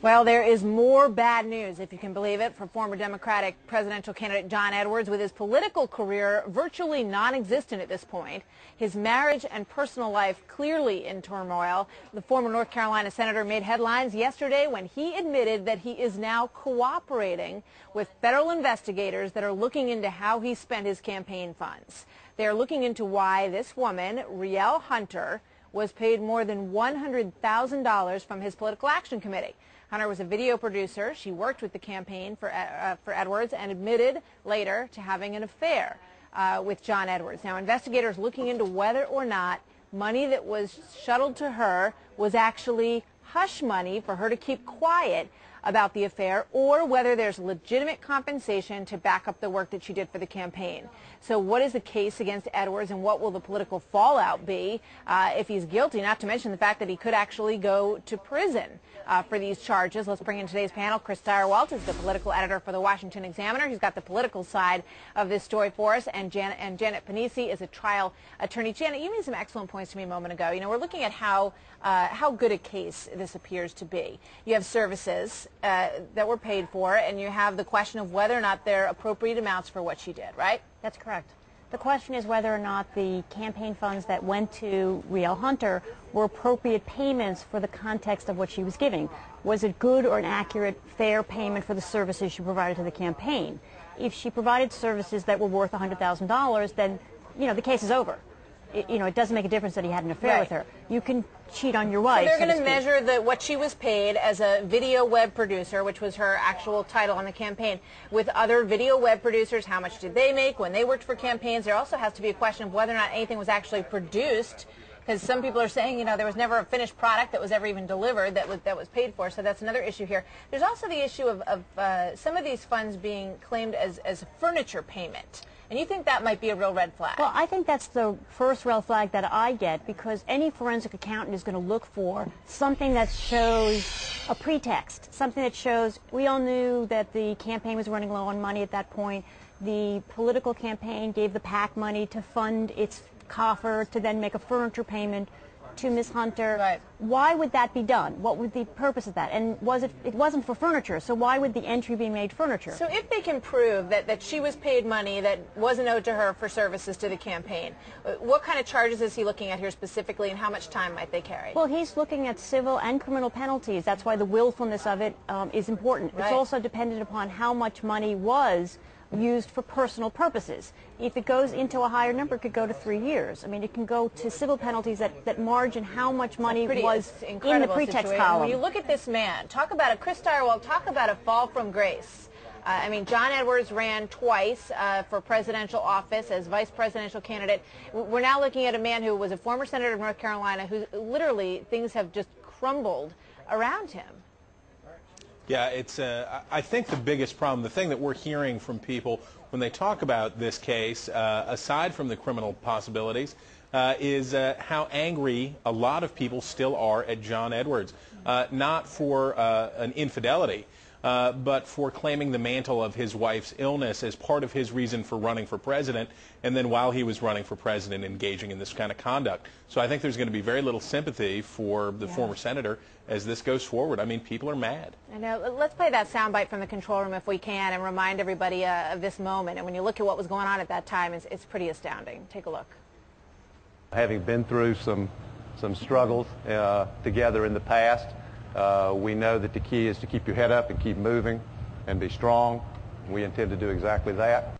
Well, there is more bad news, if you can believe it, for former Democratic presidential candidate John Edwards, with his political career virtually non-existent at this point. His marriage and personal life clearly in turmoil. The former North Carolina senator made headlines yesterday when he admitted that he is now cooperating with federal investigators that are looking into how he spent his campaign funds. They are looking into why this woman, Rielle Hunter, was paid more than $100,000 from his political action committee. Hunter was a video producer. She worked with the campaign for Edwards and admitted later to having an affair with John Edwards. Now, investigators looking into whether or not money that was shuttled to her was actually hush money for her to keep quiet about the affair, or whether there's legitimate compensation to back up the work that she did for the campaign. So what is the case against Edwards, and what will the political fallout be if he's guilty, not to mention the fact that he could actually go to prison for these charges? Let's bring in today's panel. Chris Stirewalt is the political editor for the Washington Examiner. He's got the political side of this story for us, and Janet Panisi is a trial attorney. Janet, you made some excellent points to me a moment ago. You know, we're looking at how good a case this appears to be. You have services that were paid for, and you have the question of whether or not they're appropriate amounts for what she did, right? That's correct. The question is whether or not the campaign funds that went to Rielle Hunter were appropriate payments for the context of what she was giving. Was it good or an accurate, fair payment for the services she provided to the campaign? If she provided services that were worth $100,000, then, you know, the case is over. It doesn't make a difference that he had an affair with her. You can cheat on your wife. So they're going to measure what she was paid as a video web producer, which was her actual title on the campaign, with other video web producers. How much did they make when they worked for campaigns? There also has to be a question of whether or not anything was actually produced, because some people are saying, you know, there was never a finished product that was ever even delivered that was paid for. So that's another issue here. There's also the issue of some of these funds being claimed as furniture payment. And you think that might be a real red flag? Well, I think that's the first red flag that I get, because any forensic accountant is going to look for something that shows a pretext, something that shows we all knew that the campaign was running low on money at that point. The political campaign gave the PAC money to fund its coffer to then make a furniture payment to Ms. Hunter. Right. Why would that be done? What would the purpose of that? And it wasn't for furniture, so why would the entry be made furniture? So if they can prove that she was paid money that wasn't owed to her for services to the campaign, what kind of charges is he looking at here specifically, and how much time might they carry? Well, he's looking at civil and criminal penalties. That's why the willfulness of it is important. Right. It's also dependent upon how much money was used for personal purposes. If it goes into a higher number, it could go to 3 years. I mean, it can go to civil penalties that margin how much money was in the pretext column. When you look at this man, talk about Chris Stirewalt, talk about a fall from grace. I mean, John Edwards ran twice for presidential office as vice presidential candidate. We're now looking at a man who was a former senator of North Carolina, who literally things have just crumbled around him. Yeah, it's. I think the biggest problem, the thing that we're hearing from people when they talk about this case, aside from the criminal possibilities, is how angry a lot of people still are at John Edwards, not for an infidelity, but for claiming the mantle of his wife's illness as part of his reason for running for president, and then while he was running for president engaging in this kind of conduct. So I think there's going to be very little sympathy for the former senator as this goes forward. I mean, people are mad. I know. Let's play that soundbite from the control room if we can, and remind everybody of this moment. And when you look at what was going on at that time, it's pretty astounding. Take a look. Having been through some struggles together in the past, we know that the key is to keep your head up and keep moving and be strong. We intend to do exactly that.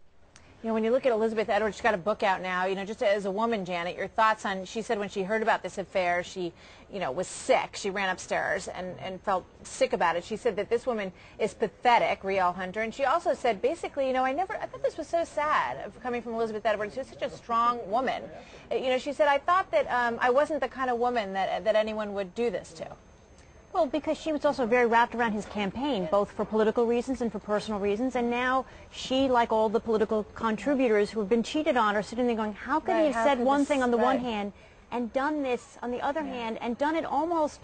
You know, when you look at Elizabeth Edwards, she's got a book out now. You know, just as a woman, Janet, your thoughts on, she said when she heard about this affair, she, you know, was sick. She ran upstairs and felt sick about it. She said that this woman is pathetic, Rielle Hunter. And she also said, basically, you know, I thought this was so sad coming from Elizabeth Edwards, who's such a strong woman. You know, she said, I thought that I wasn't the kind of woman that anyone would do this to. Well, because she was also very wrapped around his campaign, both for political reasons and for personal reasons. And now she, like all the political contributors who have been cheated on, are sitting there going, how could he have said one thing on the one hand and done this on the other hand, and done it almost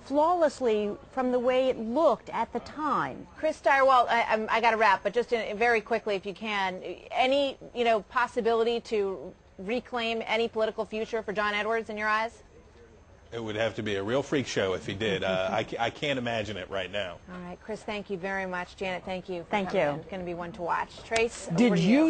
flawlessly from the way it looked at the time? Chris Stirewalt, I got to wrap, but just very quickly, if you can, any possibility to reclaim any political future for John Edwards in your eyes? It would have to be a real freak show if he did. I can't imagine it right now. All right, Chris, thank you very much. Janet, thank you. Thank you. It's going to be one to watch. Trace, Did over to you